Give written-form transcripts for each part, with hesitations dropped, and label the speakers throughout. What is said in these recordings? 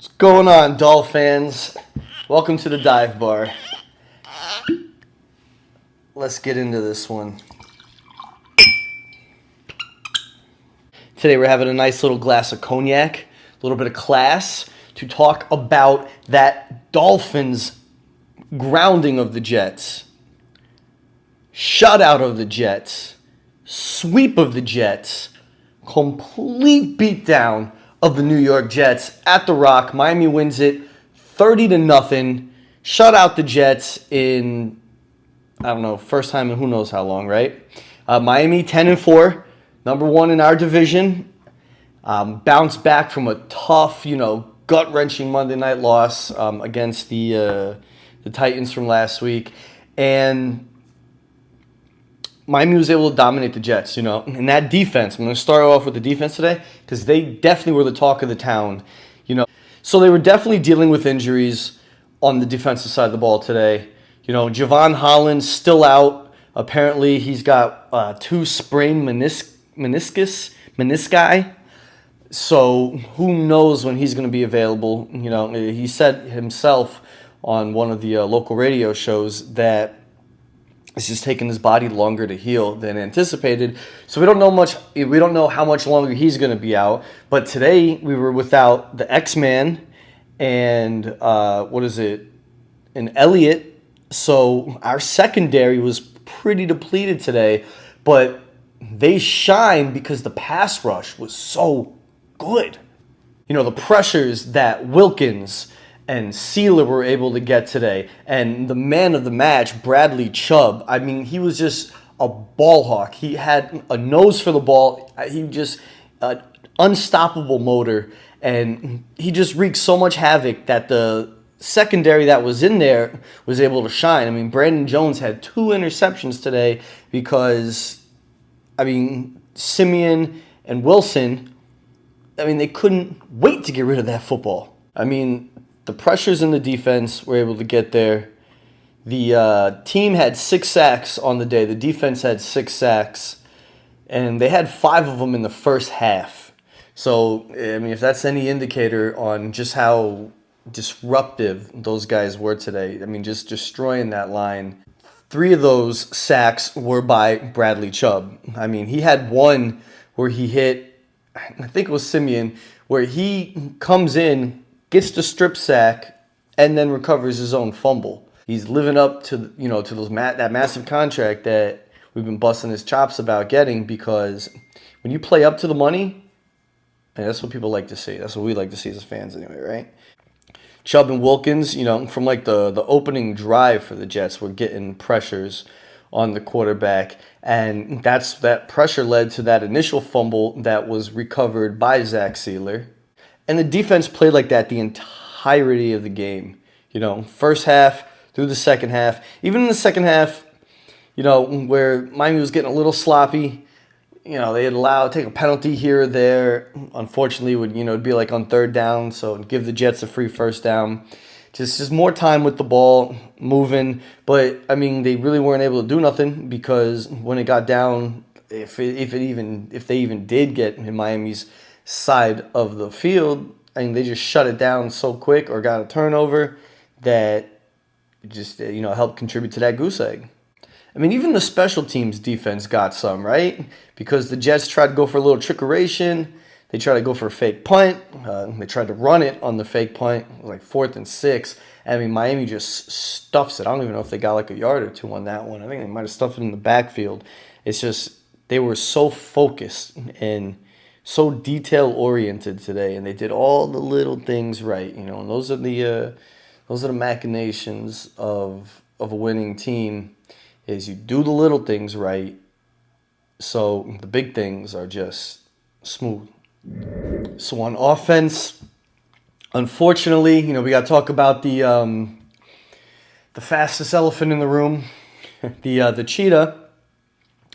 Speaker 1: What's going on, Dolphins? Welcome to the dive bar. Let's get into this one. Today we're having a nice little glass of cognac, a little bit of class, to talk about that Dolphins grounding of the Jets, shutout of the Jets, sweep of the Jets, complete beatdown of the New York Jets at the Rock. Miami wins it 30-0. Shut out the Jets in, I don't know, first time in who knows how long, right? Miami 10-4, number one in our division. Bounced back from a tough, gut-wrenching Monday night loss against the Titans from last week. And Miami was able to dominate the Jets, And that defense, I'm going to start off with the defense today because they definitely were the talk of the town, So they were definitely dealing with injuries on the defensive side of the ball today. Javon Holland's still out. Apparently, he's got 2 sprained menisci. So who knows when he's going to be available. He said himself on one of the local radio shows that it's just taking his body longer to heal than anticipated. So we don't know much. We don't know how much longer he's going to be out. But today we were without the X-Man and an Elliott. So our secondary was pretty depleted today. But they shined because the pass rush was so good. The pressures that Wilkins and Sealer were able to get today. And the man of the match, Bradley Chubb, he was just a ball hawk. He had a nose for the ball. He just an unstoppable motor. And he just wreaked so much havoc that the secondary that was in there was able to shine. Brandon Jones had 2 interceptions today because, Simeon and Wilson, they couldn't wait to get rid of that football. The pressures in the defense were able to get there. The team had 6 sacks on the day. The defense had 6 sacks. And they had 5 of them in the first half. So, if that's any indicator on just how disruptive those guys were today, just destroying that line. 3 of those sacks were by Bradley Chubb. He had one where he hit, I think it was Simeon, where he comes in, gets the strip sack, and then recovers his own fumble. He's living up to that massive contract that we've been busting his chops about getting, because when you play up to the money, and that's what people like to see. That's what we like to see as fans anyway, right? Chubb and Wilkins, from the opening drive for the Jets, were getting pressures on the quarterback, and that pressure led to that initial fumble that was recovered by Zach Sealer. And the defense played like that the entirety of the game. First half through the second half. Even in the second half, where Miami was getting a little sloppy, they had take a penalty here or there. Unfortunately, it'd be like on 3rd down, so it'd give the Jets a free first down. Just more time with the ball, moving. But, they really weren't able to do nothing because when it got down, if they even did get in Miami's side of the field, they just shut it down so quick or got a turnover that it just helped contribute to that goose egg. Even the special teams defense got some, right? Because the Jets tried to go for a little trickeration. They tried to go for a fake punt. They tried to run it on the fake punt, like 4th and 6. Miami just stuffs it. I don't even know if they got like a yard or 2 on that one. I think they might have stuffed it in the backfield. It's just they were so focused and so detail-oriented today, and they did all the little things right, And those are the machinations of a winning team. Is you do the little things right, so the big things are just smooth. So on offense, unfortunately, we got to talk about the fastest elephant in the room. The cheetah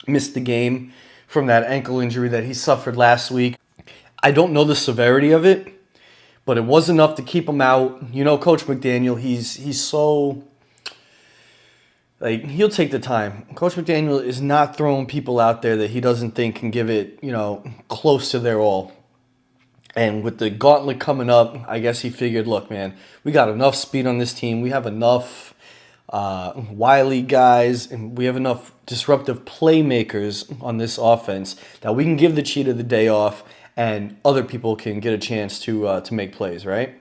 Speaker 1: missed the game from that ankle injury that he suffered last week. I don't know the severity of it, but it was enough to keep him out. Coach McDaniel, he's so, he'll take the time. Coach McDaniel is not throwing people out there that he doesn't think can give it, close to their all. And with the gauntlet coming up, I guess he figured, look, man, we got enough speed on this team. We have enough wily guys, and we have enough disruptive playmakers on this offense that we can give the Cheetah the day off, and other people can get a chance to make plays, right?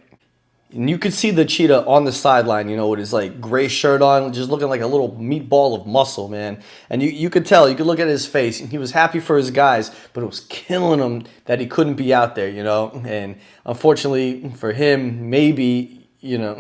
Speaker 1: And you could see the Cheetah on the sideline, with his like gray shirt on, just looking like a little meatball of muscle, man. And you could tell, you could look at his face, and he was happy for his guys, but it was killing him that he couldn't be out there, And unfortunately for him, maybe,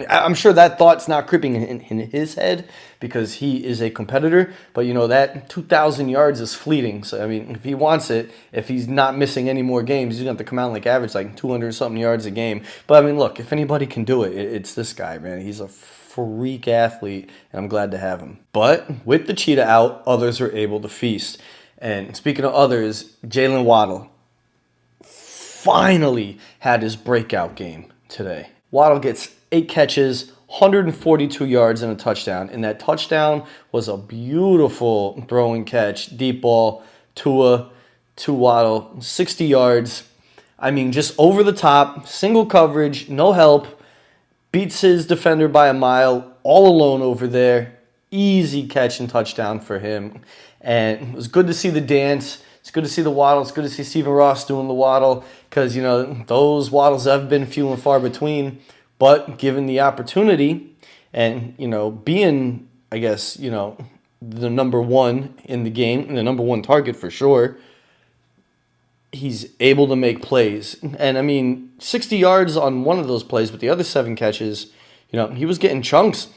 Speaker 1: I'm sure that thought's not creeping in his head because he is a competitor. But, that 2,000 yards is fleeting. So, I mean, if he wants it, if he's not missing any more games, he's going to have to come out and like average like 200-something yards a game. But, I mean, look, if anybody can do it, it's this guy, man. He's a freak athlete, and I'm glad to have him. But with the Cheetah out, others are able to feast. And speaking of others, Jalen Waddle finally had his breakout game today. Waddle gets 8 catches, 142 yards, and a touchdown. And that touchdown was a beautiful throw and catch. Deep ball, Tua to Waddle, 60 yards. I mean, just over the top, single coverage, no help. Beats his defender by a mile, all alone over there. Easy catch and touchdown for him. And it was good to see the dance. It's good to see the Waddle. It's good to see Stephen Ross doing the Waddle because, those Waddles have been few and far between. But given the opportunity and, being, I guess, the number one in the game, and the number one target for sure, he's able to make plays. And, I mean, 60 yards on one of those plays, but the other 7 catches, he was getting chunks,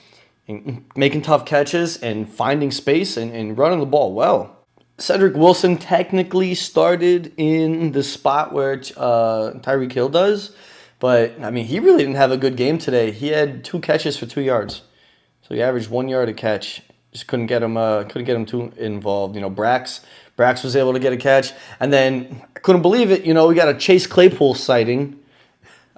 Speaker 1: and making tough catches and finding space and running the ball well. Cedric Wilson technically started in the spot where Tyreek Hill does. But, I mean, he really didn't have a good game today. He had 2 catches for 2 yards. So he averaged 1 yard a catch. Just couldn't get him too involved. Brax was able to get a catch. And then, I couldn't believe it, we got a Chase Claypool sighting.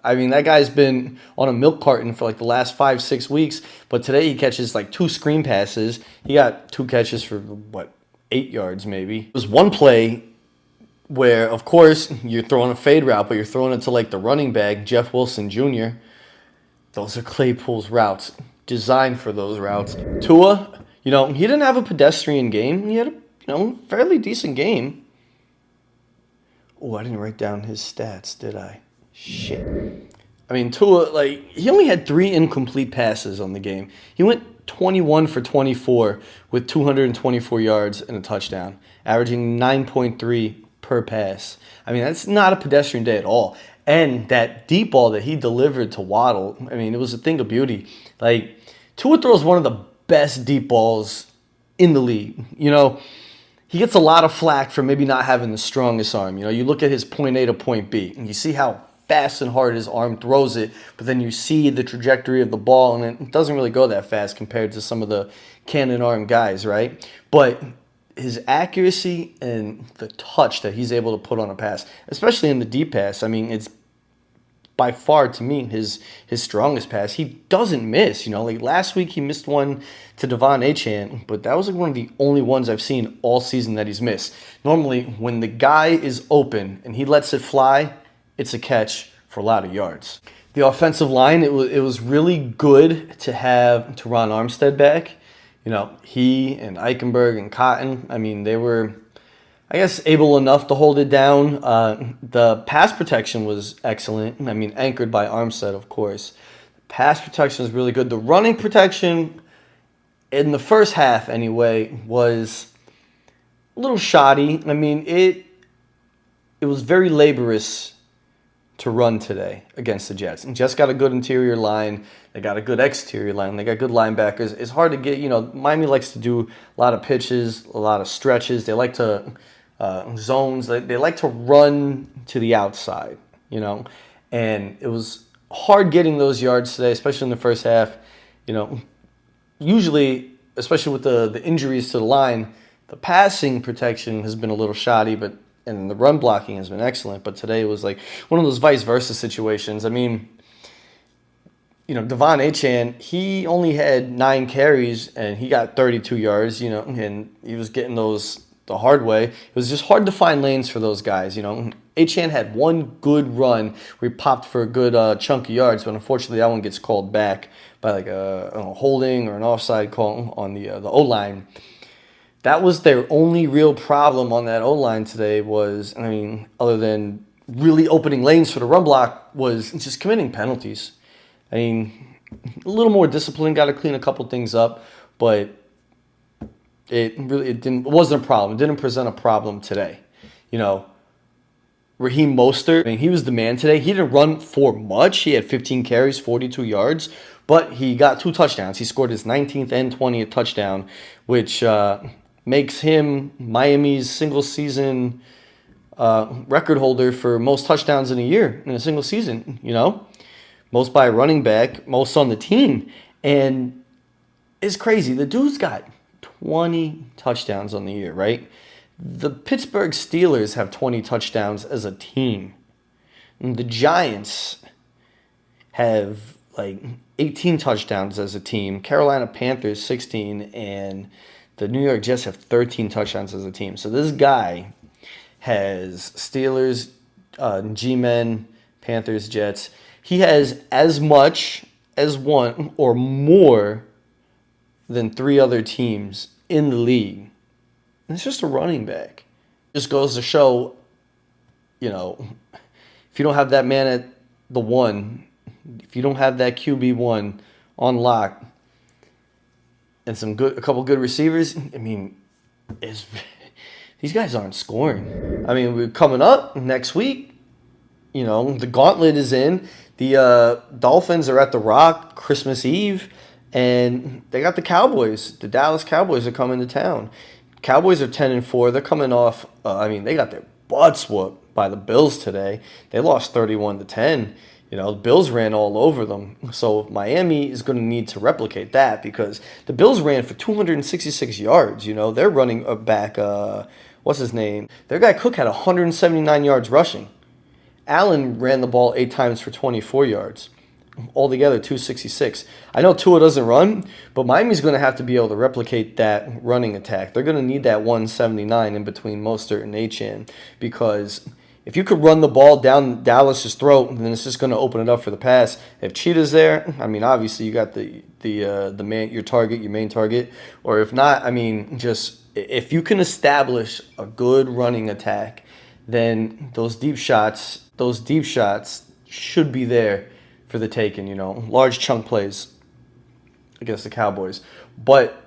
Speaker 1: I mean, that guy's been on a milk carton for like the last 5-6 weeks. But today he catches like 2 screen passes. He got 2 catches for, 8 yards maybe. It was one play where, of course, you're throwing a fade route, but you're throwing it to, like, the running back, Jeff Wilson Jr. Those are Claypool's routes, designed for those routes. Tua, he didn't have a pedestrian game. He had a, fairly decent game. Oh, I didn't write down his stats, did I? Shit. I mean, Tua, he only had 3 incomplete passes on the game. He went 21 for 24 with 224 yards and a touchdown, averaging 9.3 per pass. I mean, that's not a pedestrian day at all. And that deep ball that he delivered to Waddle, I mean, it was a thing of beauty. Tua throws one of the best deep balls in the league. He gets a lot of flack for maybe not having the strongest arm. You look at his point A to point B, and you see how fast and hard his arm throws it, but then you see the trajectory of the ball, and it doesn't really go that fast compared to some of the cannon arm guys, right? But his accuracy and the touch that he's able to put on a pass, especially in the deep pass, I mean, it's by far, to me, his strongest pass. He doesn't miss, last week he missed one to Devon Achane, but that was one of the only ones I've seen all season that he's missed. Normally, when the guy is open and he lets it fly, it's a catch for a lot of yards. The offensive line, it was really good to have Teron Armstead back. He and Eichenberg and Cotton, I mean, they were, I guess, able enough to hold it down. The pass protection was excellent. I mean, anchored by Armstead, of course. Pass protection was really good. The running protection, in the first half anyway, was a little shoddy. I mean, it was very laborious to run today against the Jets. And Jets got a good interior line. They got a good exterior line. They got good linebackers. It's hard to get, Miami likes to do a lot of pitches, a lot of stretches. They like to zones. They like to run to the outside, And it was hard getting those yards today, especially in the first half. Usually, especially with the injuries to the line, the passing protection has been a little shoddy, and the run blocking has been excellent. But today it was like one of those vice versa situations. I mean, Devon Achane, he only had 9 carries and he got 32 yards, and he was getting those the hard way. It was just hard to find lanes for those guys. Achane had one good run where he popped for a good chunk of yards, but unfortunately that one gets called back by like a holding or an offside call on the O-line. That was their only real problem on that O-line today was, other than really opening lanes for the run block, was just committing penalties. A little more discipline, got to clean a couple things up, but it wasn't a problem. It didn't present a problem today. Raheem Mostert, he was the man today. He didn't run for much. He had 15 carries, 42 yards, but he got 2 touchdowns. He scored his 19th and 20th touchdown, which makes him Miami's single-season record holder for most touchdowns in a year, in a single season, Most by a running back, most on the team. And it's crazy. The dude's got 20 touchdowns on the year, right? The Pittsburgh Steelers have 20 touchdowns as a team. And the Giants have 18 touchdowns as a team. Carolina Panthers 16, and the New York Jets have 13 touchdowns as a team. So this guy has Steelers, G-Men, Panthers, Jets. He has as much as one or more than 3 other teams in the league. And it's just a running back. Just goes to show, if you don't have that man at the 1, if you don't have that QB1 on lock, and a couple good receivers, these guys aren't scoring. We're coming up next week. The gauntlet is in. The Dolphins are at the Rock Christmas Eve, and they got the Cowboys. The Dallas Cowboys are coming to town. Cowboys are 10-4. They're coming off. They got their butts whooped by the Bills today. They lost 31-10. The Bills ran all over them. So Miami is going to need to replicate that because the Bills ran for 266 yards. They're running back. What's his name? Their guy Cook had 179 yards rushing. Allen ran the ball 8 times for 24 yards. Altogether, 266. I know Tua doesn't run, but Miami's going to have to be able to replicate that running attack. They're going to need that 179 in between Mostert and Achane because if you could run the ball down Dallas's throat, then it's just going to open it up for the pass. If Cheetah's there, obviously you got the man, your main target, or if not, just if you can establish a good running attack, then those deep shots should be there for the taking. Large chunk plays against the Cowboys, but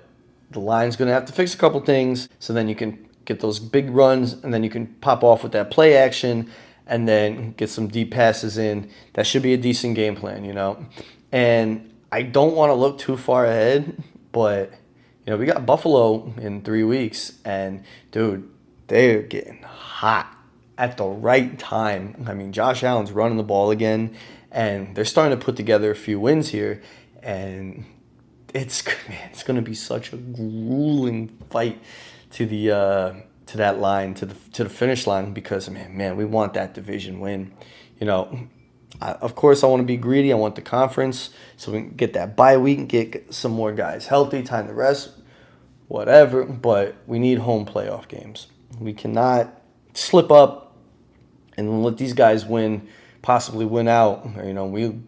Speaker 1: the line's going to have to fix a couple things, so then you can get those big runs, and then you can pop off with that play action, and then get some deep passes in. That should be a decent game plan, And I don't want to look too far ahead, but we got Buffalo in 3 weeks, and dude, they're getting hot at the right time. Josh Allen's running the ball again, and they're starting to put together a few wins here, and it's going to be such a grueling fight to that line, to the finish line, because we want that division win. Of course I want to be greedy. I want the conference so we can get that bye week and get some more guys healthy, time to rest, whatever. But we need home playoff games. We cannot slip up and let these guys possibly win out. We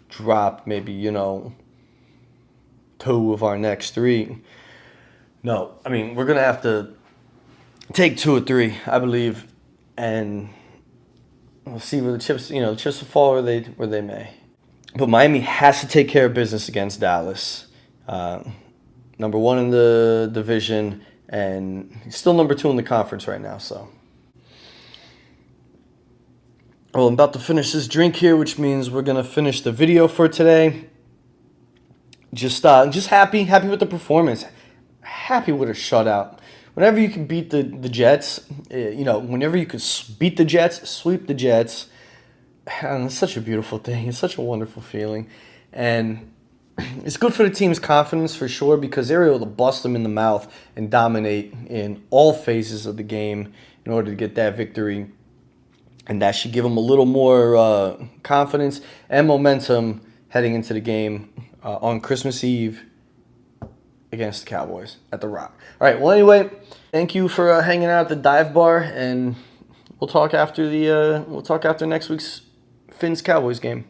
Speaker 1: drop maybe 2 of our next 3. No, we're going to have to take 2 or 3, I believe, and we'll see where the chips will fall where they may. But Miami has to take care of business against Dallas. Number 1 in the division, and still number 2 in the conference right now, so. Well, I'm about to finish this drink here, which means we're going to finish the video for today. Just happy with the performance. Happy with a shutout. Whenever you can beat the Jets, whenever you can beat the Jets, sweep the Jets, it's such a beautiful thing. It's such a wonderful feeling. And it's good for the team's confidence for sure because they're able to bust them in the mouth and dominate in all phases of the game in order to get that victory. And that should give them a little more confidence and momentum heading into the game on Christmas Eve against the Cowboys at the Rock. All right. Well, anyway, thank you for hanging out at the dive bar, and we'll talk after next week's Finns Cowboys game.